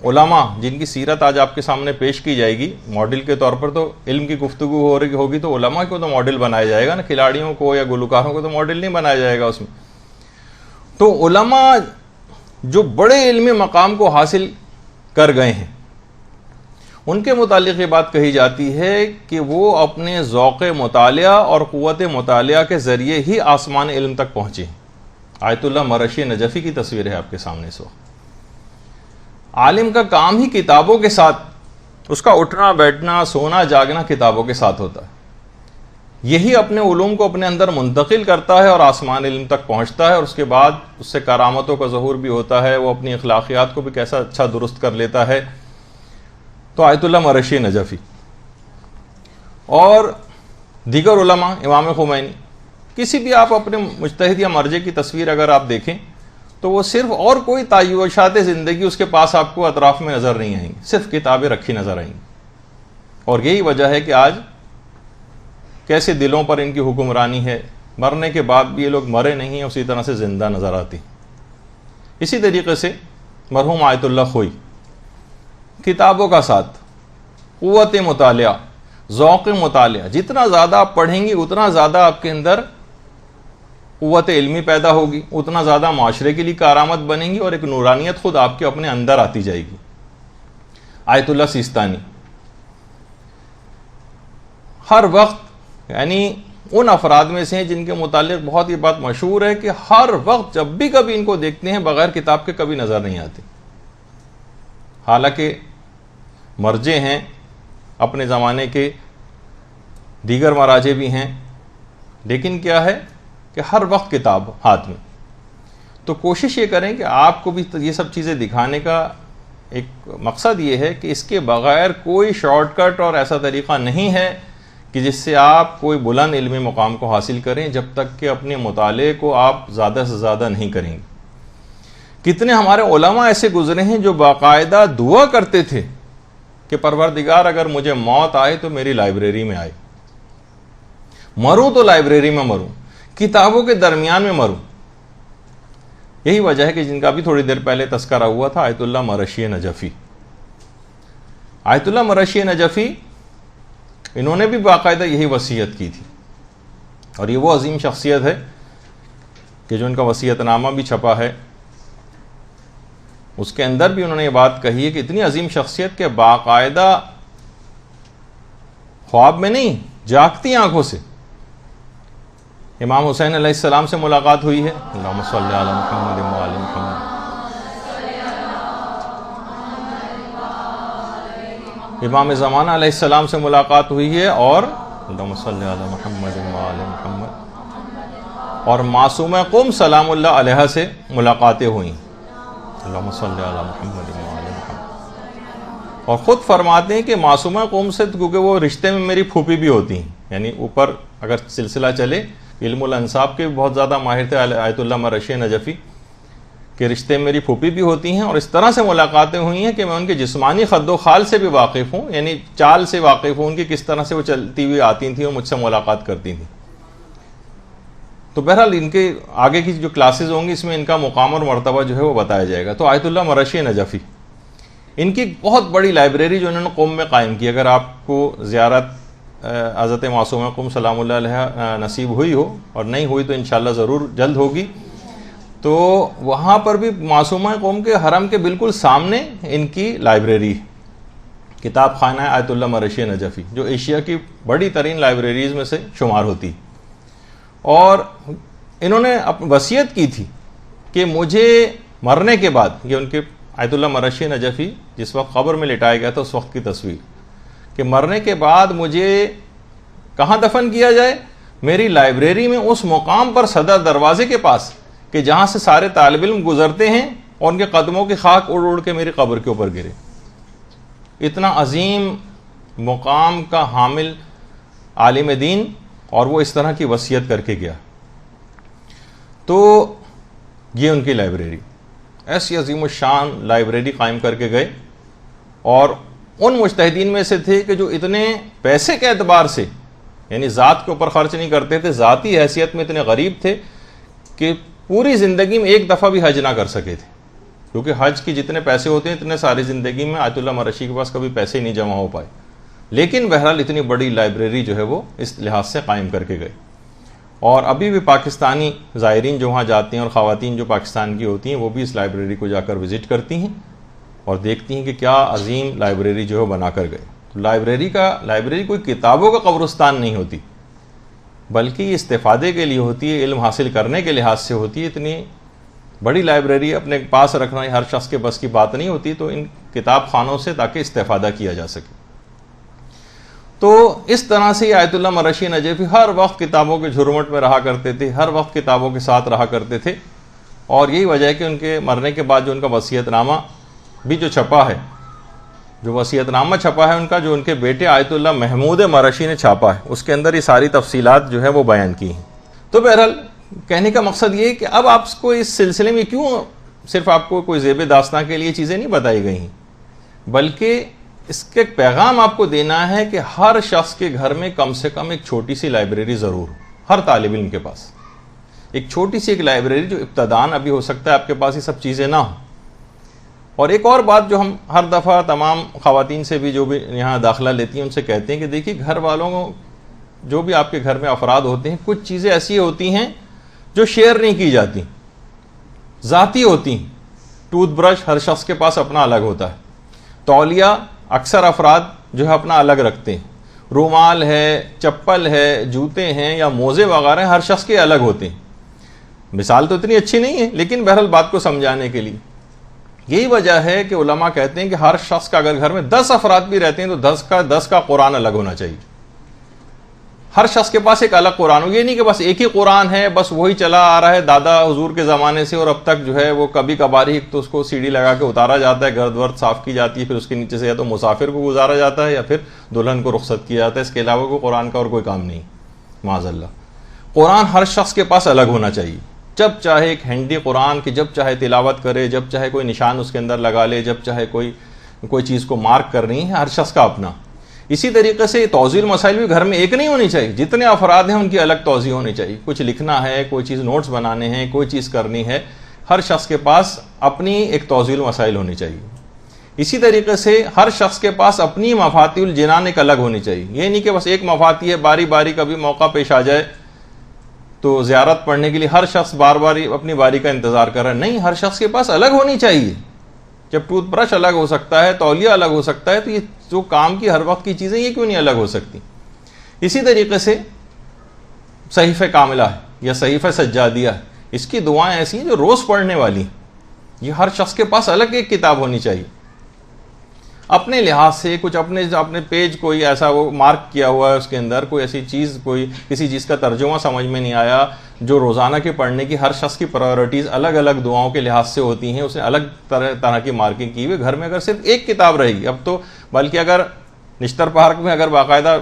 علماء جن کی سیرت آج آپ کے سامنے پیش کی جائے گی ماڈل کے طور پر، تو علم کی گفتگو ہو رہی ہوگی تو علماء کو تو ماڈل بنایا جائے گا نا، کھلاڑیوں کو یا گلوکاروں کو تو ماڈل نہیں بنایا جائے گا اس میں. تو علماء جو بڑے علمی مقام کو حاصل کر گئے ہیں ان کے متعلق یہ بات کہی جاتی ہے کہ وہ اپنے ذوق مطالعہ اور قوت مطالعہ کے ذریعے ہی آسمان علم تک پہنچے. آیت اللہ مرشی نجفی کی تصویر ہے آپ کے سامنے اس وقت. عالم کا کام ہی کتابوں کے ساتھ، اس کا اٹھنا بیٹھنا سونا جاگنا کتابوں کے ساتھ ہوتا ہے. یہی اپنے علوم کو اپنے اندر منتقل کرتا ہے اور آسمان علم تک پہنچتا ہے، اور اس کے بعد اس سے کرامتوں کا ظہور بھی ہوتا ہے، وہ اپنی اخلاقیات کو بھی کیسا اچھا درست کر لیتا ہے. تو آیت اللہ مرشی نجفی اور دیگر علماء، امام خمینی، کسی بھی آپ اپنے مجتہد یا مرجع کی تصویر اگر آپ دیکھیں تو وہ صرف اور کوئی تعیشات زندگی اس کے پاس آپ کو اطراف میں نظر نہیں آئیں گی، صرف کتابیں رکھی نظر آئیں گی. اور یہی وجہ ہے کہ آج کیسے دلوں پر ان کی حکمرانی ہے، مرنے کے بعد بھی یہ لوگ مرے نہیں ہیں، اسی طرح سے زندہ نظر آتی. اسی طریقے سے مرحوم آیت اللہ خوئی کتابوں کا ساتھ، قوت مطالعہ، ذوق مطالعہ، جتنا زیادہ آپ پڑھیں گی اتنا زیادہ آپ کے اندر قوت علمی پیدا ہوگی، اتنا زیادہ معاشرے کے لیے کارآمد بنیں گی، اور ایک نورانیت خود آپ کے اپنے اندر آتی جائے گی. آیت اللہ سیستانی ہر وقت یعنی ان افراد میں سے ہیں جن کے متعلق بہت یہ بات مشہور ہے کہ ہر وقت جب بھی کبھی ان کو دیکھتے ہیں بغیر کتاب کے کبھی نظر نہیں آتے. حالانکہ مرجع ہیں، اپنے زمانے کے دیگر مراجع بھی ہیں، لیکن کیا ہے کہ ہر وقت کتاب ہاتھ میں. تو کوشش یہ کریں کہ آپ کو بھی یہ سب چیزیں دکھانے کا ایک مقصد یہ ہے کہ اس کے بغیر کوئی شارٹ کٹ اور ایسا طریقہ نہیں ہے کہ جس سے آپ کوئی بلند علمی مقام کو حاصل کریں جب تک کہ اپنے مطالعے کو آپ زیادہ سے زیادہ نہیں کریں گے. کتنے ہمارے علماء ایسے گزرے ہیں جو باقاعدہ دعا کرتے تھے کہ پروردگار اگر مجھے موت آئے تو میری لائبریری میں آئے، مروں تو لائبریری میں مروں، کتابوں کے درمیان میں مروں. یہی وجہ ہے کہ جن کا بھی تھوڑی دیر پہلے تذکرہ ہوا تھا، آیت اللہ مرشی نجفی. آیت اللہ مرشی نجفی انہوں نے بھی باقاعدہ یہی وصیت کی تھی، اور یہ وہ عظیم شخصیت ہے کہ جو ان کا وصیت نامہ بھی چھپا ہے، اس کے اندر بھی انہوں نے یہ بات کہی ہے کہ اتنی عظیم شخصیت کہ باقاعدہ خواب میں نہیں، جاگتی آنکھوں سے امام حسین علیہ السلام سے ملاقات ہوئی ہے. اللہم صلی علی محمد و علی محمد. امام زمانہ علیہ السلام سے ملاقات ہوئی ہے، اور اللہم صلی علی محمد و علی محمد. اور معصومہ قوم سلام اللہ علیہ سے ملاقاتیں ہوئیں. اللہم صلی علی محمد و علی محمد. اور خود فرماتے ہیں کہ معصومہ قوم سے کیونکہ وہ رشتے میں میری پھوپھی بھی ہوتی ہیں، یعنی اوپر اگر سلسلہ چلے علم الانصاب کے بہت زیادہ ماہر تھے آیت اللہ مرشی نجفی، کہ رشتے میں میری پھوپھی بھی ہوتی ہیں، اور اس طرح سے ملاقاتیں ہوئی ہیں کہ میں ان کے جسمانی خد و خال سے بھی واقف ہوں، یعنی چال سے واقف ہوں ان کی کس طرح سے وہ چلتی ہوئی آتی تھیں اور مجھ سے ملاقات کرتی تھیں. تو بہرحال ان کے آگے کی جو کلاسز ہوں گی اس میں ان کا مقام اور مرتبہ جو ہے وہ بتایا جائے گا. تو آیت اللہ مرشی نجفی ان کی بہت بڑی لائبریری جو انہوں نے قوم میں قائم کی، اگر آپ کو زیارت حضرت معصومہ قوم سلام اللہ علیہ نصیب ہوئی ہو، اور نہیں ہوئی تو انشاءاللہ ضرور جلد ہوگی، تو وہاں پر بھی معصومہ قوم کے حرم کے بالکل سامنے ان کی لائبریری، کتاب خانہ آیت اللہ مرشی نجفی، جو ایشیا کی بڑی ترین لائبریریز میں سے شمار ہوتی. اور انہوں نے وصیت کی تھی کہ مجھے مرنے کے بعد، یہ ان کے آیت اللہ مرشی نجفی جس وقت قبر میں لٹایا گیا تھا اس وقت کی تصویر، کہ مرنے کے بعد مجھے کہاں دفن کیا جائے؟ میری لائبریری میں اس مقام پر صدر دروازے کے پاس کہ جہاں سے سارے طالب علم گزرتے ہیں اور ان کے قدموں کی خاک اڑ اڑ کے میری قبر کے اوپر گرے. اتنا عظیم مقام کا حامل عالم دین، اور وہ اس طرح کی وصیت کر کے گیا. تو یہ ان کی لائبریری، ایسی عظیم الشان لائبریری قائم کر کے گئے، اور ان مجتہدین میں سے تھے کہ جو اتنے پیسے کے اعتبار سے یعنی ذات کے اوپر خرچ نہیں کرتے تھے، ذاتی حیثیت میں اتنے غریب تھے کہ پوری زندگی میں ایک دفعہ بھی حج نہ کر سکے تھے. کیونکہ حج کے جتنے پیسے ہوتے ہیں اتنے ساری زندگی میں آیت اللہ مرشی کے پاس کبھی پیسے ہی نہیں جمع ہو پائے، لیکن بہرحال اتنی بڑی لائبریری جو ہے وہ اس لحاظ سے قائم کر کے گئے. اور ابھی بھی پاکستانی زائرین جو وہاں جاتے ہیں اور خواتین جو پاکستان کی ہوتی ہیں وہ بھی اس لائبریری کو جا کر وزٹ کرتی ہیں اور دیکھتی ہیں کہ کیا عظیم لائبریری جو ہے بنا کر گئے. تو لائبریری کوئی کتابوں کا قبرستان نہیں ہوتی، بلکہ یہ استفادے کے لیے ہوتی ہے، علم حاصل کرنے کے لحاظ سے ہوتی ہے. اتنی بڑی لائبریری اپنے پاس رکھنا ہر شخص کے بس کی بات نہیں ہوتی، تو ان کتاب خانوں سے تاکہ استفادہ کیا جا سکے. تو اس طرح سے یہ آیت اللہ مرشی نجفی ہر وقت کتابوں کے جھرمٹ میں رہا کرتے تھے، ہر وقت کتابوں کے ساتھ رہا کرتے تھے. اور یہی وجہ ہے کہ ان کے مرنے کے بعد جو ان کا وصیت نامہ بھی جو چھپا ہے، جو وصیت نامہ چھپا ہے ان کا، جو ان کے بیٹے آیت اللہ محمود مرشی نے چھاپا ہے، اس کے اندر یہ ساری تفصیلات جو ہے وہ بیان کی ہیں. تو بہرحال کہنے کا مقصد یہ ہے کہ اب آپ کو اس سلسلے میں کیوں صرف آپ کو کوئی زیب داستان کے لیے چیزیں نہیں بتائی گئی ہیں، بلکہ اس کے ایک پیغام آپ کو دینا ہے کہ ہر شخص کے گھر میں کم سے کم ایک چھوٹی سی لائبریری ضرور ہو. ہر طالب علم کے پاس ایک چھوٹی سی ایک لائبریری، جو ابتداً ابھی ہو سکتا ہے آپ کے پاس یہ سب چیزیں نہ ہوں. اور ایک اور بات جو ہم ہر دفعہ تمام خواتین سے بھی جو بھی یہاں داخلہ لیتی ہیں ان سے کہتے ہیں کہ دیکھیے گھر والوں کو، جو بھی آپ کے گھر میں افراد ہوتے ہیں، کچھ چیزیں ایسی ہوتی ہیں جو شیئر نہیں کی جاتی، ذاتی ہوتی ہیں. ٹوتھ برش ہر شخص کے پاس اپنا الگ ہوتا ہے، تولیہ اکثر افراد جو ہے اپنا الگ رکھتے ہیں، رومال ہے، چپل ہے، جوتے ہیں یا موزے وغیرہ ہر شخص کے الگ ہوتے ہیں. مثال تو اتنی اچھی نہیں ہے، لیکن بہرحال بات کو سمجھانے کے لیے یہی وجہ ہے کہ علماء کہتے ہیں کہ ہر شخص کا اگر گھر میں 10 افراد بھی رہتے ہیں تو 10 کا قرآن الگ ہونا چاہیے. ہر شخص کے پاس ایک الگ قرآن ہو. یہ نہیں کہ بس ایک ہی قرآن ہے، بس وہی چلا آ رہا ہے دادا حضور کے زمانے سے اور اب تک جو ہے وہ کبھی کبھار ہی تو اس کو سیڑھی لگا کے اتارا جاتا ہے، گرد ورد صاف کی جاتی ہے، پھر اس کے نیچے سے یا تو مسافر کو گزارا جاتا ہے یا پھر دلہن کو رخصت کیا جاتا ہے. اس کے علاوہ کوئی قرآن کا اور کوئی کام نہیں. معاذ اللہ، قرآن ہر شخص کے پاس الگ ہونا چاہیے. جب چاہے ایک ہینڈی قرآن کی جب چاہے تلاوت کرے، جب چاہے کوئی نشان اس کے اندر لگا لے، جب چاہے کوئی چیز کو مارک کرنی ہے، ہر شخص کا اپنا. اسی طریقے سے توضیح المسائل بھی گھر میں ایک نہیں ہونی چاہیے. جتنے افراد ہیں ان کی الگ توضیح ہونی چاہیے. کچھ لکھنا ہے، کوئی چیز نوٹس بنانے ہیں، کوئی چیز کرنی ہے، ہر شخص کے پاس اپنی ایک توضیح المسائل ہونی چاہیے. اسی طریقے سے ہر شخص کے پاس اپنی مفاتیح الجنان ایک الگ ہونی چاہیے. یہ نہیں کہ بس ایک مفاتیح ہے، باری باری کبھی موقع پیش آ جائے تو زیارت پڑھنے کے لیے ہر شخص بار بار اپنی باری کا انتظار کر رہا ہے. نہیں، ہر شخص کے پاس الگ ہونی چاہیے. جب ٹوتھ برش الگ ہو سکتا ہے، تولیہ الگ ہو سکتا ہے، تو یہ جو کام کی ہر وقت کی چیزیں یہ کیوں نہیں الگ ہو سکتی؟ اسی طریقے سے صحیفہ کاملہ ہے یا صحیفہ سجادیہ ہے، اس کی دعائیں ایسی ہیں جو روز پڑھنے والی ہیں. یہ ہر شخص کے پاس الگ ایک کتاب ہونی چاہیے. اپنے لحاظ سے کچھ اپنے پیج کوئی ایسا وہ مارک کیا ہوا ہے، اس کے اندر کوئی ایسی چیز، کوئی کسی چیز کا ترجمہ سمجھ میں نہیں آیا، جو روزانہ کے پڑھنے کی ہر شخص کی پرائورٹیز الگ الگ دعاؤں کے لحاظ سے ہوتی ہیں، اس نے الگ طرح کی مارکنگ کی ہوئی. گھر میں اگر صرف ایک کتاب رہے گی اب تو، بلکہ اگر نشتر پارک میں اگر باقاعدہ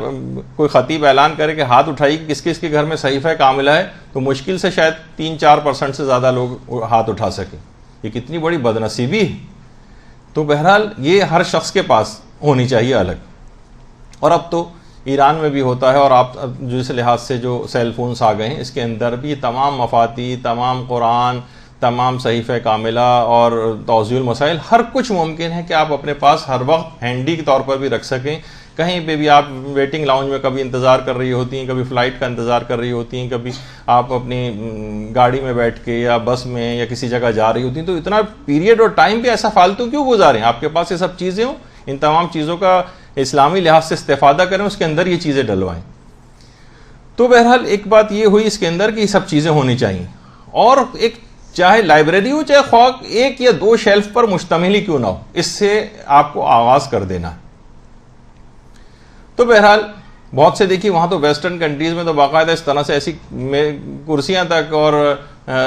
کوئی خطیب اعلان کرے کہ ہاتھ اٹھائی کہ کس کس کے گھر میں صحیفہ کاملہ ہے، تو مشکل سے شاید 3-4% سے زیادہ لوگ ہاتھ اٹھا سکیں. یہ کتنی بڑی بدنصیبی ہے. تو بہرحال یہ ہر شخص کے پاس ہونی چاہیے الگ. اور اب تو ایران میں بھی ہوتا ہے، اور آپ جس لحاظ سے جو سیل فونز آ گئے ہیں اس کے اندر بھی تمام مفاتیح، تمام قرآن، تمام صحیفہ کاملہ اور توضیح المسائل، ہر کچھ ممکن ہے کہ آپ اپنے پاس ہر وقت ہینڈی کے طور پر بھی رکھ سکیں. کہیں پہ بھی آپ ویٹنگ لاؤنج میں کبھی انتظار کر رہی ہوتی ہیں، کبھی فلائٹ کا انتظار کر رہی ہوتی ہیں، کبھی آپ اپنی گاڑی میں بیٹھ کے یا بس میں یا کسی جگہ جا رہی ہوتی ہیں، تو اتنا پیریڈ اور ٹائم بھی ایسا فالتو کیوں گزاریں؟ آپ کے پاس یہ سب چیزیں ہوں، ان تمام چیزوں کا اسلامی لحاظ سے استفادہ کریں، اس کے اندر یہ چیزیں ڈلوائیں. تو بہرحال ایک بات یہ ہوئی اس کے اندر کہ یہ سب چیزیں ہونی چاہیے. اور ایک چاہے لائبریری ہو، چاہے خواہ 1 یا 2 شیلف پر مشتمل ہی کیوں نہ ہو، اس سے آپ کو آغاز کر دینا ہے. تو بہرحال بہت سے دیکھیے وہاں تو ویسٹرن کنٹریز میں تو باقاعدہ اس طرح سے ایسی کرسیاں تک اور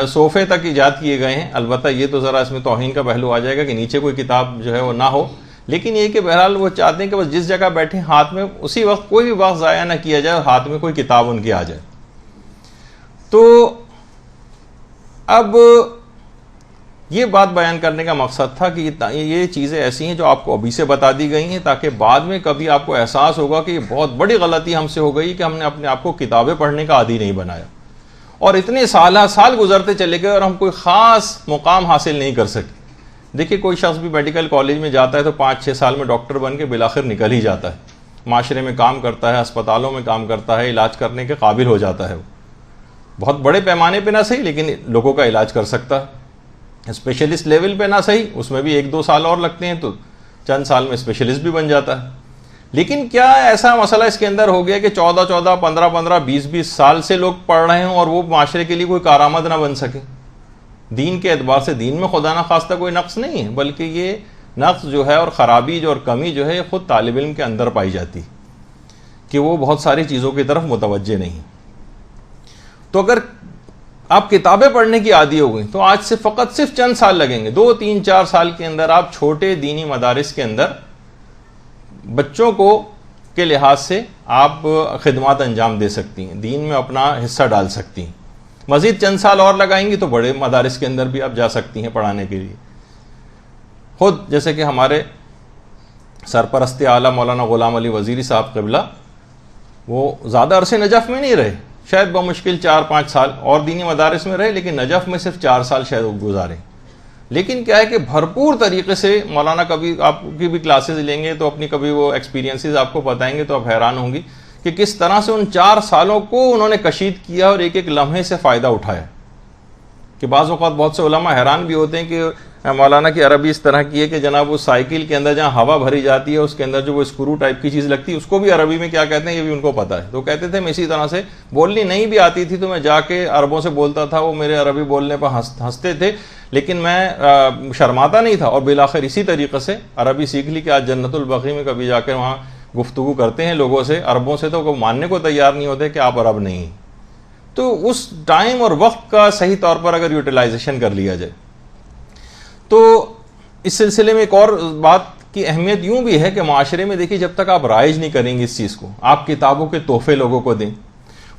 صوفے تک ایجاد کیے گئے ہیں. البتہ یہ تو ذرا اس میں توہین کا پہلو آ جائے گا کہ نیچے کوئی کتاب جو ہے وہ نہ ہو، لیکن یہ کہ بہرحال وہ چاہتے ہیں کہ بس جس جگہ بیٹھے ہاتھ میں اسی وقت کوئی بھی وقت ضائع نہ کیا جائے اور ہاتھ میں کوئی کتاب ان کی آ جائے. تو اب یہ بات بیان کرنے کا مقصد تھا کہ یہ چیزیں ایسی ہیں جو آپ کو ابھی سے بتا دی گئی ہیں، تاکہ بعد میں کبھی آپ کو احساس ہوگا کہ یہ بہت بڑی غلطی ہم سے ہو گئی کہ ہم نے اپنے آپ کو کتابیں پڑھنے کا عادی نہیں بنایا، اور اتنے سال گزرتے چلے گئے اور ہم کوئی خاص مقام حاصل نہیں کر سکے. دیکھیے کوئی شخص بھی میڈیکل کالج میں جاتا ہے تو 5-6 سال میں ڈاکٹر بن کے بالآخر نکل ہی جاتا ہے، معاشرے میں کام کرتا ہے، اسپتالوں میں کام کرتا ہے، علاج کرنے کے قابل ہو جاتا ہے، وہ بہت بڑے پیمانے پہ نہ صحیح لیکن لوگوں کا علاج کر سکتا ہے، اسپیشلسٹ لیول پہ نہ صحیح اس میں بھی 1-2 سال اور لگتے ہیں تو چند سال میں اسپیشلسٹ بھی بن جاتا ہے۔ لیکن کیا ایسا مسئلہ اس کے اندر ہو گیا کہ 14-14 15-15 20-20 سال سے لوگ پڑھ رہے ہیں اور وہ معاشرے کے لیے کوئی کارآمد نہ بن سکے؟ دین کے اعتبار سے دین میں خدا نہ خواستہ کوئی نقص نہیں ہے، بلکہ یہ نقص جو ہے اور خرابی جو اور کمی جو ہے خود طالب علم کے اندر پائی جاتی کہ وہ بہت ساری چیزوں کی طرف متوجہ نہیں۔ تو اگر آپ کتابیں پڑھنے کی عادی ہو گئی تو آج سے فقط صرف چند سال لگیں گے، 2-3-4 سال کے اندر آپ چھوٹے دینی مدارس کے اندر بچوں کو کے لحاظ سے آپ خدمات انجام دے سکتی ہیں، دین میں اپنا حصہ ڈال سکتی ہیں۔ مزید چند سال اور لگائیں گی تو بڑے مدارس کے اندر بھی آپ جا سکتی ہیں پڑھانے کے لیے۔ خود جیسے کہ ہمارے سرپرست اعلیٰ مولانا غلام علی وزیری صاحب قبلہ، وہ زیادہ عرصے نجف میں نہیں رہے، شاید بمشکل 4-5 سال اور دینی مدارس میں رہے، لیکن نجف میں صرف 4 سال شاید وہ گزارے۔ لیکن کیا ہے کہ بھرپور طریقے سے مولانا، کبھی آپ کی بھی کلاسز لیں گے تو اپنی کبھی وہ ایکسپیرینسز آپ کو بتائیں گے تو آپ حیران ہوں گی کہ کس طرح سے ان 4 سالوں کو انہوں نے کشید کیا اور ایک ایک لمحے سے فائدہ اٹھایا، کہ بعض اوقات بہت سے علماء حیران بھی ہوتے ہیں کہ مولانا کی عربی اس طرح کی ہے کہ جناب وہ سائیکل کے اندر جہاں ہوا بھری جاتی ہے اس کے اندر جو وہ اسکرو ٹائپ کی چیز لگتی ہے اس کو بھی عربی میں کیا کہتے ہیں یہ بھی ان کو پتہ ہے۔ تو کہتے تھے میں اسی طرح سے بولنی نہیں بھی آتی تھی تو میں جا کے عربوں سے بولتا تھا، وہ میرے عربی بولنے پر ہنستے تھے لیکن میں شرماتا نہیں تھا، اور بالآخر اسی طریقے سے عربی سیکھ لی کہ آج جنت البقیع میں کبھی جا کر وہاں گفتگو کرتے ہیں لوگوں سے عربوں سے تو وہ ماننے کو تیار نہیں ہوتے کہ آپ عرب نہیں۔ تو اس ٹائم اور وقت کا صحیح طور پر اگر یوٹیلائزیشن کر لیا جائے تو اس سلسلے میں ایک اور بات کی اہمیت یوں بھی ہے کہ معاشرے میں دیکھیے جب تک آپ رائج نہیں کریں گے اس چیز کو، آپ کتابوں کے تحفے لوگوں کو دیں،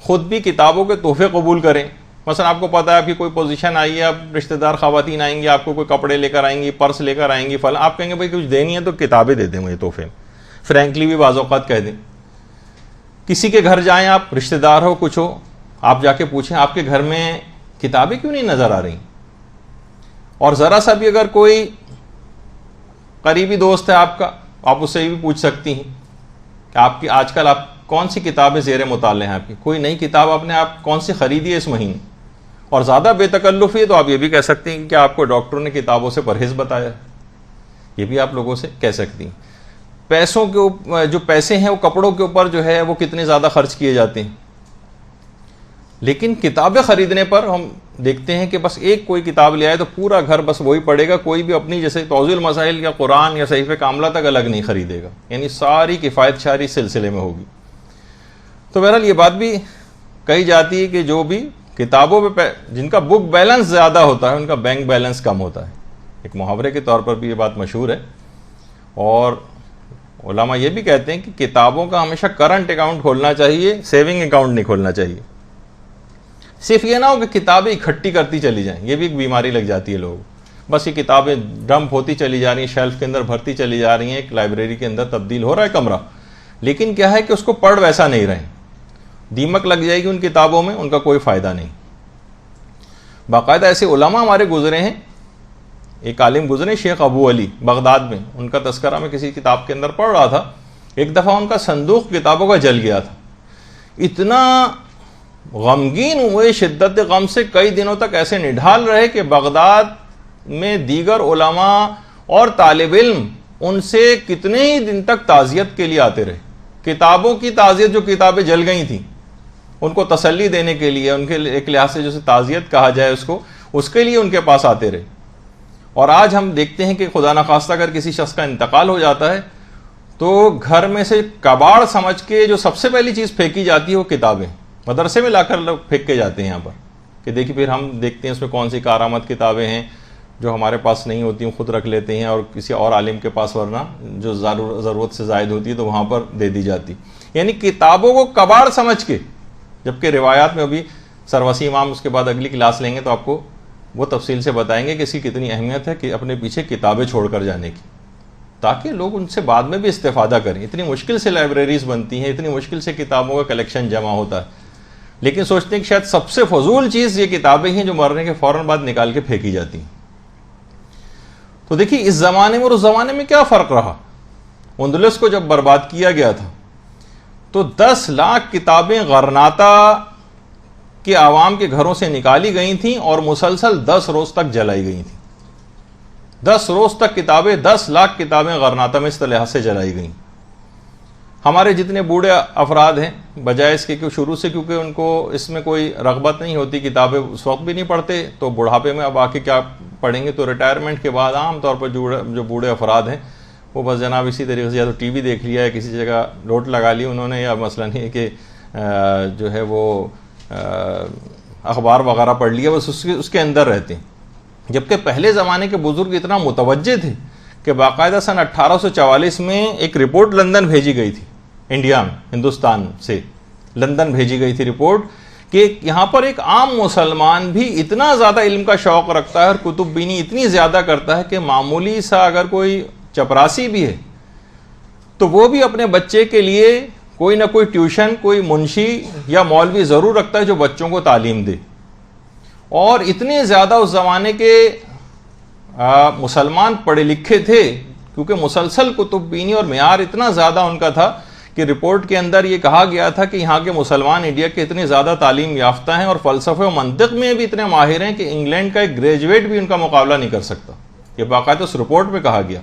خود بھی کتابوں کے تحفے قبول کریں۔ مثلا آپ کو پتہ ہے آپ کی کوئی پوزیشن آئی ہے، آپ رشتہ دار خواتین آئیں گی، آپ کو کوئی کپڑے لے کر آئیں گی، پرس لے کر آئیں گی، فلاں، آپ کہیں گے بھائی کچھ دینی ہے تو کتابیں دے دیں مجھے تحفے میں، فرینکلی بھی بعض اوقات کہہ دیں۔ کسی کے گھر جائیں، آپ رشتہ دار ہو کچھ ہو، آپ جا کے پوچھیں آپ کے گھر میں کتابیں کیوں نہیں نظر آ رہی، اور ذرا سا بھی اگر کوئی قریبی دوست ہے آپ کا، آپ اس سے بھی پوچھ سکتی ہیں کہ آپ کی آج کل آپ کون سی کتابیں زیر مطالعہ ہیں، آپ کی کوئی نئی کتاب آپ نے کون سی خریدی ہے اس مہینے، اور زیادہ بے تکلفی ہے تو آپ یہ بھی کہہ سکتے ہیں کہ آپ کو ڈاکٹروں نے کتابوں سے پرہیز بتایا ہے، یہ بھی آپ لوگوں سے کہہ سکتی ہیں۔ پیسوں کے جو پیسے ہیں وہ کپڑوں کے اوپر جو ہے وہ کتنے زیادہ خرچ کیے جاتے ہیں، لیکن کتابیں خریدنے پر ہم دیکھتے ہیں کہ بس ایک کوئی کتاب لے آئے تو پورا گھر بس وہی پڑھے گا، کوئی بھی اپنی جیسے توضیح المسائل یا قرآن یا صحیفہ کاملہ تک الگ نہیں خریدے گا، یعنی ساری کفایت شاری سلسلے میں ہوگی۔ تو بہرحال یہ بات بھی کہی جاتی ہے کہ جو بھی کتابوں پہ جن کا بک بیلنس زیادہ ہوتا ہے ان کا بینک بیلنس کم ہوتا ہے، ایک محاورے کے طور پر بھی یہ بات مشہور ہے، اور علماء یہ بھی کہتے ہیں کہ کتابوں کا ہمیشہ کرنٹ اکاؤنٹ کھولنا چاہیے، سیونگ اکاؤنٹ نہیں کھولنا چاہیے۔ صرف یہ نہ ہو کہ کتابیں اکٹھی کرتی چلی جائیں، یہ بھی ایک بیماری لگ جاتی ہے لوگوں، بس یہ کتابیں ڈمپ ہوتی چلی جا رہی ہیں، شیلف کے اندر بھرتی چلی جا رہی ہیں، ایک لائبریری کے اندر تبدیل ہو رہا ہے کمرہ، لیکن کیا ہے کہ اس کو پڑھ ویسا نہیں رہے، دیمک لگ جائے گی ان کتابوں میں، ان کا کوئی فائدہ نہیں۔ باقاعدہ ایسے علماء ہمارے گزرے ہیں، ایک عالم گزرے شیخ ابو علی بغداد میں، ان کا تذکرہ میں کسی کتاب کے اندر پڑھ رہا تھا، ایک دفعہ ان کا صندوق کتابوں کا جل گیا تھا، اتنا غمگین ہوئے، شدت غم سے کئی دنوں تک ایسے نڈھال رہے کہ بغداد میں دیگر علماء اور طالب علم ان سے کتنے ہی دن تک تعزیت کے لیے آتے رہے، کتابوں کی تعزیت، جو کتابیں جل گئی تھیں ان کو تسلی دینے کے لیے، ان کے ایک لحاظ سے جسے تعزیت کہا جائے اس کے لیے ان کے پاس آتے رہے۔ اور آج ہم دیکھتے ہیں کہ خدا نخواستہ اگر کسی شخص کا انتقال ہو جاتا ہے تو گھر میں سے کباڑ سمجھ کے جو سب سے پہلی چیز پھینکی جاتی ہے وہ کتابیں، مدرسے میں لا کر لوگ پھینک کے جاتے ہیں یہاں پر، کہ دیکھیے پھر ہم دیکھتے ہیں اس میں کون سی کارآمد کتابیں ہیں جو ہمارے پاس نہیں ہوتی ہیں، خود رکھ لیتے ہیں، اور کسی اور عالم کے پاس ورنہ جو ضرورت سے زائد ہوتی ہے تو وہاں پر دے دی جاتی، یعنی کتابوں کو کباڑ سمجھ کے، جبکہ روایات میں ابھی سر وسیم امام اس کے بعد اگلی کلاس لیں گے تو آپ کو وہ تفصیل سے بتائیں گے کہ اس کی کتنی اہمیت ہے کہ اپنے پیچھے کتابیں چھوڑ کر جانے کی، تاکہ لوگ ان سے بعد میں بھی استفادہ کریں۔ اتنی مشکل سے لائبریریز بنتی ہیں، اتنی مشکل سے کتابوں کا کلیکشن جمع ہوتا ہے، لیکن سوچتے ہیں کہ شاید سب سے فضول چیز یہ کتابیں ہیں جو مرنے کے فوراً بعد نکال کے پھینکی جاتی ہیں۔ تو دیکھیے اس زمانے میں اور اس زمانے میں کیا فرق رہا. اندلس کو جب برباد کیا گیا تھا تو 10 لاکھ کتابیں غرناطہ کے عوام کے گھروں سے نکالی گئی تھیں اور مسلسل 10 روز تک جلائی گئی تھیں. 10 روز تک کتابیں، 10 لاکھ کتابیں غرناطہ میں اس طرح سے جلائی گئیں. ہمارے جتنے بوڑھے افراد ہیں، بجائے اس کے کہ شروع سے کیونکہ ان کو اس میں کوئی رغبت نہیں ہوتی، کتابیں اس وقت بھی نہیں پڑھتے، تو بڑھاپے میں اب آ کے کیا پڑھیں گے. تو ریٹائرمنٹ کے بعد عام طور پر جو بوڑھے افراد ہیں وہ بس جناب اسی طریقے سے یا تو ٹی وی دیکھ لیا ہے، کسی جگہ لوٹ لگا لی انہوں نے، یا مسئلہ نہیں ہے کہ جو ہے وہ اخبار وغیرہ پڑھ لیا، بس اس کے اندر رہتے ہیں. جبکہ پہلے زمانے کے بزرگ اتنا متوجہ تھے کہ باقاعدہ سن 1844 میں ایک رپورٹ لندن بھیجی گئی تھی، انڈیا میں، ہندوستان سے لندن بھیجی گئی تھی رپورٹ کہ یہاں پر ایک عام مسلمان بھی اتنا زیادہ علم کا شوق رکھتا ہے اور کتب بینی اتنی زیادہ کرتا ہے کہ معمولی سا اگر کوئی چپراسی بھی ہے تو وہ بھی اپنے بچے کے لیے کوئی نہ کوئی ٹیوشن، کوئی منشی یا مولوی ضرور رکھتا ہے جو بچوں کو تعلیم دے. اور اتنے زیادہ اس زمانے کے مسلمان پڑھے لکھے تھے کیونکہ مسلسل کتب بینی اور معیار اتنا زیادہ ان کا تھا کہ رپورٹ کے اندر یہ کہا گیا تھا کہ یہاں کے مسلمان انڈیا کے اتنے زیادہ تعلیم یافتہ ہیں اور فلسفے و منطق میں بھی اتنے ماہر ہیں کہ انگلینڈ کا ایک گریجویٹ بھی ان کا مقابلہ نہیں کر سکتا. یہ باقاعدہ اس رپورٹ میں کہا گیا.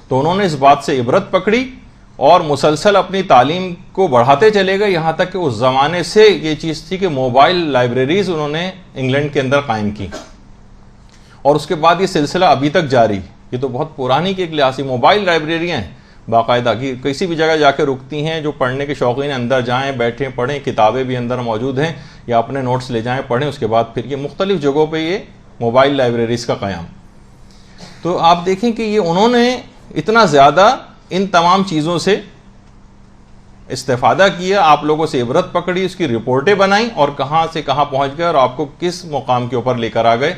تو انہوں نے اس بات سے عبرت پکڑی اور مسلسل اپنی تعلیم کو بڑھاتے چلے گئے، یہاں تک کہ اس زمانے سے یہ چیز تھی کہ موبائل لائبریریز انہوں نے انگلینڈ کے اندر قائم کی. اور اس کے بعد یہ سلسلہ ابھی تک جاری. یہ تو بہت پرانی کی ایک لحاظ موبائل لائبریریاں ہیں باقاعدہ کی، کسی بھی جگہ جا کے رکتی ہیں. جو پڑھنے کے شوقین اندر جائیں، بیٹھیں، پڑھیں، کتابیں بھی اندر موجود ہیں، یا اپنے نوٹس لے جائیں، پڑھیں. اس کے بعد پھر یہ مختلف جگہوں پہ یہ موبائل لائبریریز کا قیام. تو آپ دیکھیں کہ یہ انہوں نے اتنا زیادہ ان تمام چیزوں سے استفادہ کیا، آپ لوگوں سے عبرت پکڑی، اس کی رپورٹیں بنائیں اور کہاں سے کہاں پہنچ گئے اور آپ کو کس مقام کے اوپر لے کر آ گئے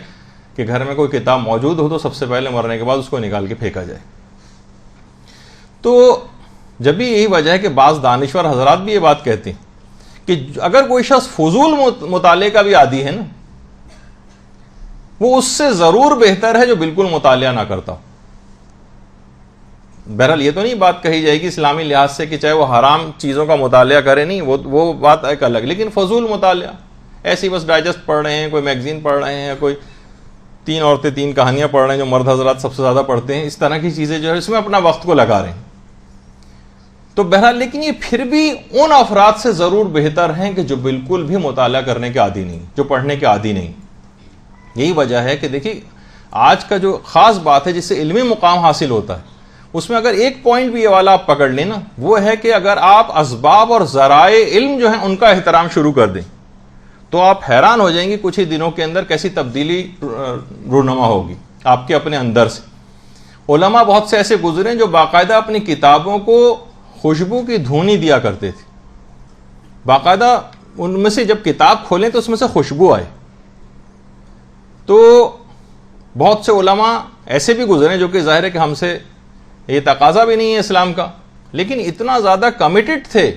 کہ گھر میں کوئی کتاب موجود ہو تو سب سے پہلے مرنے کے بعد اس کو نکال کے پھینکا جائے. تو جب بھی یہی وجہ ہے کہ بعض دانشور حضرات بھی یہ بات کہتے ہیں کہ اگر کوئی شخص فضول مطالعے کا بھی عادی ہے نا، وہ اس سے ضرور بہتر ہے جو بالکل مطالعہ نہ کرتا. بہرحال یہ تو نہیں بات کہی جائے گی اسلامی لحاظ سے کہ چاہے وہ حرام چیزوں کا مطالعہ کرے، نہیں، وہ بات ایک الگ. لیکن فضول مطالعہ ایسی بس ڈائجسٹ پڑھ رہے ہیں، کوئی میگزین پڑھ رہے ہیں، کوئی 3 عورتیں 3 کہانیاں پڑھ رہے ہیں جو مرد حضرات سب سے زیادہ پڑھتے ہیں، اس طرح کی چیزیں جو ہے اس میں اپنا وقت کو لگا رہے ہیں. تو بہرحال لیکن یہ پھر بھی ان افراد سے ضرور بہتر ہیں کہ جو بالکل بھی مطالعہ کرنے کے عادی نہیں، جو پڑھنے کے عادی نہیں. یہی وجہ ہے کہ دیکھیے آج کا جو خاص بات ہے جس سے علمی مقام حاصل ہوتا ہے، اس میں اگر ایک پوائنٹ بھی یہ والا آپ پکڑ لیں نا، وہ ہے کہ اگر آپ اسباب اور ذرائع علم جو ہیں ان کا احترام شروع کر دیں تو آپ حیران ہو جائیں گے کچھ ہی دنوں کے اندر کیسی تبدیلی رونما ہوگی آپ کے اپنے اندر سے. علماء بہت سے ایسے گزرے جو باقاعدہ اپنی کتابوں کو خوشبو کی دھونی دیا کرتے تھے. باقاعدہ ان میں سے جب کتاب کھولیں تو اس میں سے خوشبو آئے. تو بہت سے علماء ایسے بھی گزرے جو کہ ظاہر ہے کہ ہم سے یہ تقاضا بھی نہیں ہے اسلام کا، لیکن اتنا زیادہ کمیٹڈ تھے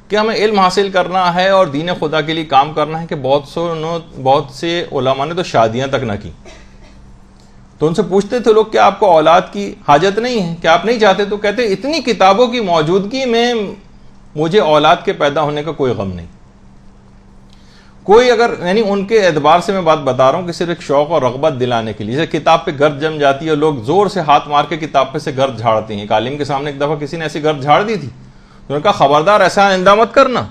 کہ ہمیں علم حاصل کرنا ہے اور دین خدا کے لیے کام کرنا ہے کہ بہت سے علماء نے تو شادیاں تک نہ کی. تو ان سے پوچھتے تھے لوگ کہ آپ کو اولاد کی حاجت نہیں ہے، کہ آپ نہیں چاہتے؟ تو کہتے اتنی کتابوں کی موجودگی میں مجھے اولاد کے پیدا ہونے کا کوئی غم نہیں. کوئی اگر یعنی ان کے اعتبار سے میں بات بتا رہا ہوں کہ صرف ایک شوق اور رغبت دلانے کے لیے، جیسے کتاب پہ گرد جم جاتی ہے، لوگ زور سے ہاتھ مار کے کتاب پہ سے گرد جھاڑتے ہیں. ایک عالم کے سامنے ایک دفعہ کسی نے ایسی گرد جھاڑ دی تھی، انہوں نے کہا خبردار ایسا آئندہ مت کرنا،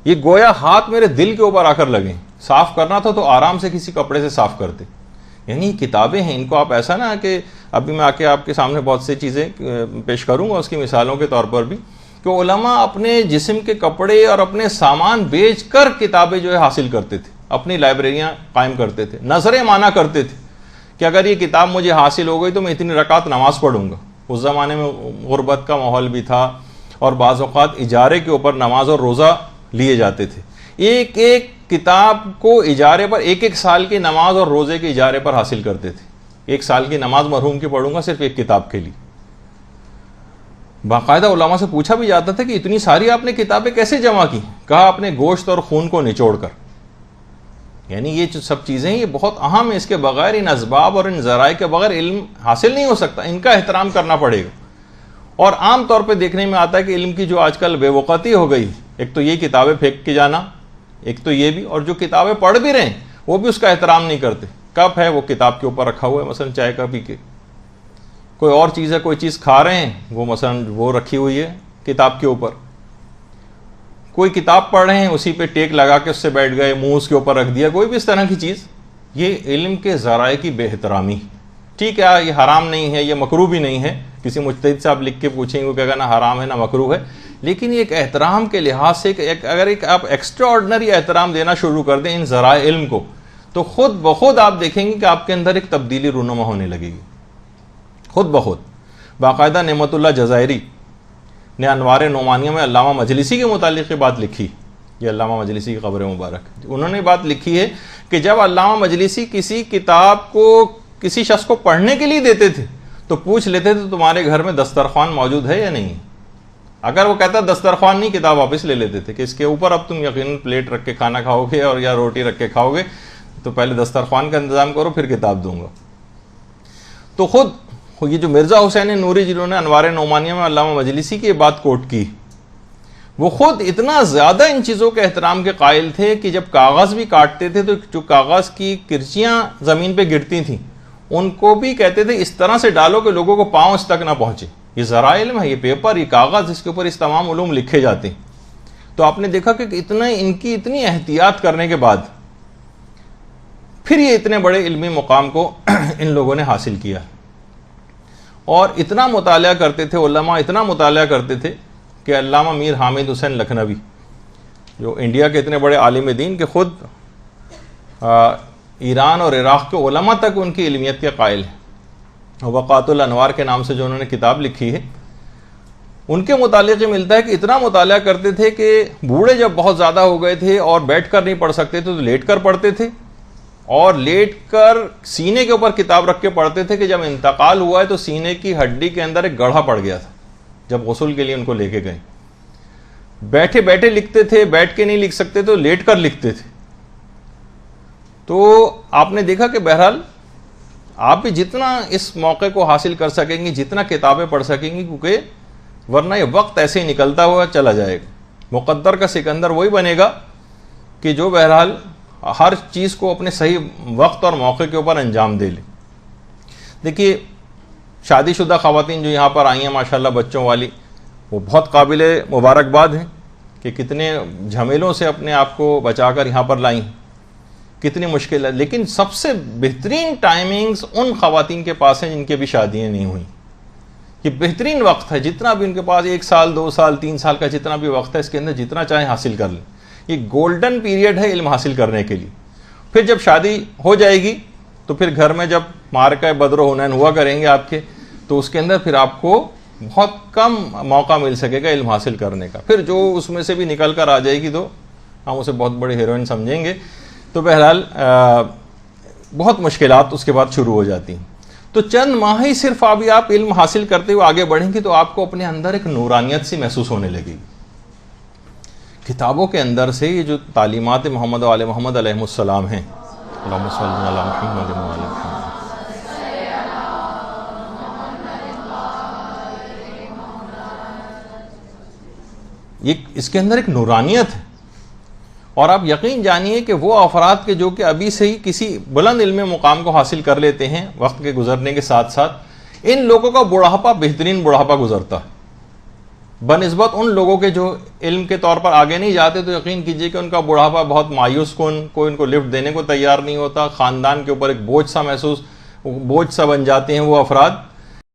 یہ گویا ہاتھ میرے دل کے اوپر آ کر لگیں. صاف کرنا تھا تو آرام سے کسی کپڑے سے صاف کرتے. یعنی کتابیں ہیں، ان کو آپ ایسا نہ کہ ابھی میں آ کے آپ کے سامنے بہت سی چیزیں پیش کروں گا اس کی مثالوں کے طور پر بھی، کہ علماء اپنے جسم کے کپڑے اور اپنے سامان بیچ کر کتابیں جو ہے حاصل کرتے تھے، اپنی لائبریریاں قائم کرتے تھے. نظریں مانا کرتے تھے کہ اگر یہ کتاب مجھے حاصل ہو گئی تو میں اتنی رکعت نماز پڑھوں گا. اس زمانے میں غربت کا ماحول بھی تھا اور بعض اوقات اجارے کے اوپر نماز اور روزہ لیے جاتے تھے. ایک ایک کتاب کو اجارے پر 1 سال کی نماز اور روزے کے اجارے پر حاصل کرتے تھے. 1 سال کی نماز مرحوم کی پڑھوں گا صرف ایک کتاب کے لیے. باقاعدہ علماء سے پوچھا بھی جاتا تھا کہ اتنی ساری آپ نے کتابیں کیسے جمع کی؟ کہا اپنے گوشت اور خون کو نچوڑ کر. یعنی یہ جو سب چیزیں یہ بہت اہم ہیں، اس کے بغیر، ان اسباب اور ان ذرائع کے بغیر علم حاصل نہیں ہو سکتا، ان کا احترام کرنا پڑے گا۔ اور عام طور پہ دیکھنے میں آتا ہے کہ علم کی جو آج کل بے وقتی ہو گئی، ایک تو یہ کتابیں پھینک کے جانا، ایک تو یہ بھی، اور جو کتابیں پڑھ بھی رہے ہیں وہ بھی اس کا احترام نہیں کرتے۔ کپ ہے وہ کتاب کے اوپر رکھا ہوا ہے، مثلا چائے کا پی کے، کوئی اور چیز ہے، کوئی چیز کھا رہے ہیں وہ مثلا وہ رکھی ہوئی ہے کتاب کے اوپر، کوئی کتاب پڑھ رہے ہیں اسی پہ ٹیک لگا کے اس سے بیٹھ گئے، منہ اس کے اوپر رکھ دیا، کوئی بھی اس طرح کی چیز۔ یہ علم کے ذرائع کی بے احترامی۔ ٹھیک ہے یہ حرام نہیں ہے، یہ مکروہ بھی نہیں ہے، کسی مجتہد سے آپ لکھ کے پوچھیں گے وہ کہے گا نہ حرام ہے نہ مکروہ ہے، لیکن یہ ایک احترام کے لحاظ سے اگر آپ ایکسٹرا آرڈنری احترام دینا شروع کر دیں ان ذرائع علم کو، تو خود بخود آپ دیکھیں گے کہ آپ کے اندر ایک تبدیلی رونما ہونے لگے گی، خود بخود۔ باقاعدہ نعمت اللہ جزائری نے انوار نعمانیہ میں علامہ مجلسی کے متعلق یہ بات لکھی، یہ علامہ مجلسی کی قبر مبارک، انہوں نے بات لکھی ہے کہ جب علامہ مجلسی کسی کتاب کو کسی شخص کو پڑھنے کے لیے دیتے تھے تو پوچھ لیتے تھے تمہارے گھر میں دسترخوان موجود ہے یا نہیں، اگر وہ کہتا دسترخوان نہیں، کتاب واپس لے لیتے تھے کہ اس کے اوپر اب تم یقیناً پلیٹ رکھ کے کھانا کھاؤ گے اور یا روٹی رکھ کے کھاؤ گے، تو پہلے دسترخوان کا انتظام کرو پھر کتاب دوں گا۔ تو خود یہ جو مرزا حسین نوری جنہوں نے انوار نعمانیہ میں علامہ مجلسی کی یہ بات کوٹ کی، وہ خود اتنا زیادہ ان چیزوں کے احترام کے قائل تھے کہ جب کاغذ بھی کاٹتے تھے تو جو کاغذ کی کرچیاں زمین پہ گرتی تھیں ان کو بھی کہتے تھے اس طرح سے ڈالو کہ لوگوں کو پاؤں اس تک نہ پہنچے۔ یہ ذرائع علم ہے، یہ پیپر، یہ کاغذ، اس کے اوپر اس تمام علوم لکھے جاتے ہیں۔ تو آپ نے دیکھا کہ ان کی اتنی احتیاط کرنے کے بعد پھر یہ اتنے بڑے علمی مقام کو ان لوگوں نے حاصل کیا، اور اتنا مطالعہ کرتے تھے علماء، اتنا مطالعہ کرتے تھے کہ علامہ میر حامد حسین لکھنوی جو انڈیا کے اتنے بڑے عالم دین کہ خود ایران اور عراق کے علماء تک ان کی علمیت کے قائل ہیں، وقات الانوار کے نام سے جو انہوں نے کتاب لکھی ہے، ان کے متعلق یہ ملتا ہے کہ اتنا مطالعہ کرتے تھے کہ بوڑھے جب بہت زیادہ ہو گئے تھے اور بیٹھ کر نہیں پڑھ سکتے تھے تو لیٹ کر پڑھتے تھے، اور لیٹ کر سینے کے اوپر کتاب رکھ کے پڑھتے تھے کہ جب انتقال ہوا ہے تو سینے کی ہڈی کے اندر ایک گڑھا پڑ گیا تھا، جب غسل کے لیے ان کو لے کے گئے۔ بیٹھے بیٹھے لکھتے تھے، بیٹھ کے نہیں لکھ سکتے تو لیٹ کر لکھتے تھے۔ تو آپ نے دیکھا کہ بہرحال آپ بھی جتنا اس موقع کو حاصل کر سکیں گے، جتنا کتابیں پڑھ سکیں گے، کیونکہ ورنہ یہ وقت ایسے ہی نکلتا ہوا چلا جائے گا۔ مقدر کا سکندر وہی بنے گا کہ جو بہرحال ہر چیز کو اپنے صحیح وقت اور موقع کے اوپر انجام دے لے۔ دیکھیے شادی شدہ خواتین جو یہاں پر آئی ہیں ماشاءاللہ بچوں والی، وہ بہت قابل مبارکباد ہیں کہ کتنے جھمیلوں سے اپنے آپ کو بچا کر یہاں پر لائیں، کتنی مشکل ہے، لیکن سب سے بہترین ٹائمنگز ان خواتین کے پاس ہیں جن کی ابھی شادیاں نہیں ہوئیں۔ یہ بہترین وقت ہے، جتنا بھی ان کے پاس 1 سال 2 سال 3 سال کا جتنا بھی وقت ہے، اس کے اندر جتنا چاہیں حاصل کر لیں۔ یہ گولڈن پیریڈ ہے علم حاصل کرنے کے لیے۔ پھر جب شادی ہو جائے گی تو پھر گھر میں جب معرکہ بدر و حنین ہوا کریں گے آپ کے، تو اس کے اندر پھر آپ کو بہت کم موقع مل سکے گا علم حاصل کرنے کا۔ پھر جو اس میں سے بھی نکل کر آ جائے گی تو ہم اسے بہت بڑے ہیروئن سمجھیں گے، تو بہرحال بہت مشکلات اس کے بعد شروع ہو جاتی ہیں۔ تو چند ماہ ہی صرف ابھی آپ علم حاصل کرتے ہوئے آگے بڑھیں گے تو آپ کو اپنے اندر ایک نورانیت سی محسوس ہونے لگے گی۔ کتابوں کے اندر سے یہ جو تعلیمات محمد و آل محمد علیہ السلام ہیں، اللہم صلی علی محمد و آل محمد، یہ اس کے اندر ایک نورانیت ہے، اور آپ یقین جانیے کہ وہ افراد کے جو کہ ابھی سے ہی کسی بلند علمی مقام کو حاصل کر لیتے ہیں وقت کے گزرنے کے ساتھ ساتھ، ان لوگوں کا بڑھاپا بہترین بڑھاپا گزرتا ہے بنسبت ان لوگوں کے جو علم کے طور پر آگے نہیں جاتے۔ تو یقین کیجئے کہ ان کا بڑھاپا بہت مایوس کن، کوئی ان کو لفٹ دینے کو تیار نہیں ہوتا، خاندان کے اوپر ایک بوجھ سا بن جاتے ہیں وہ افراد۔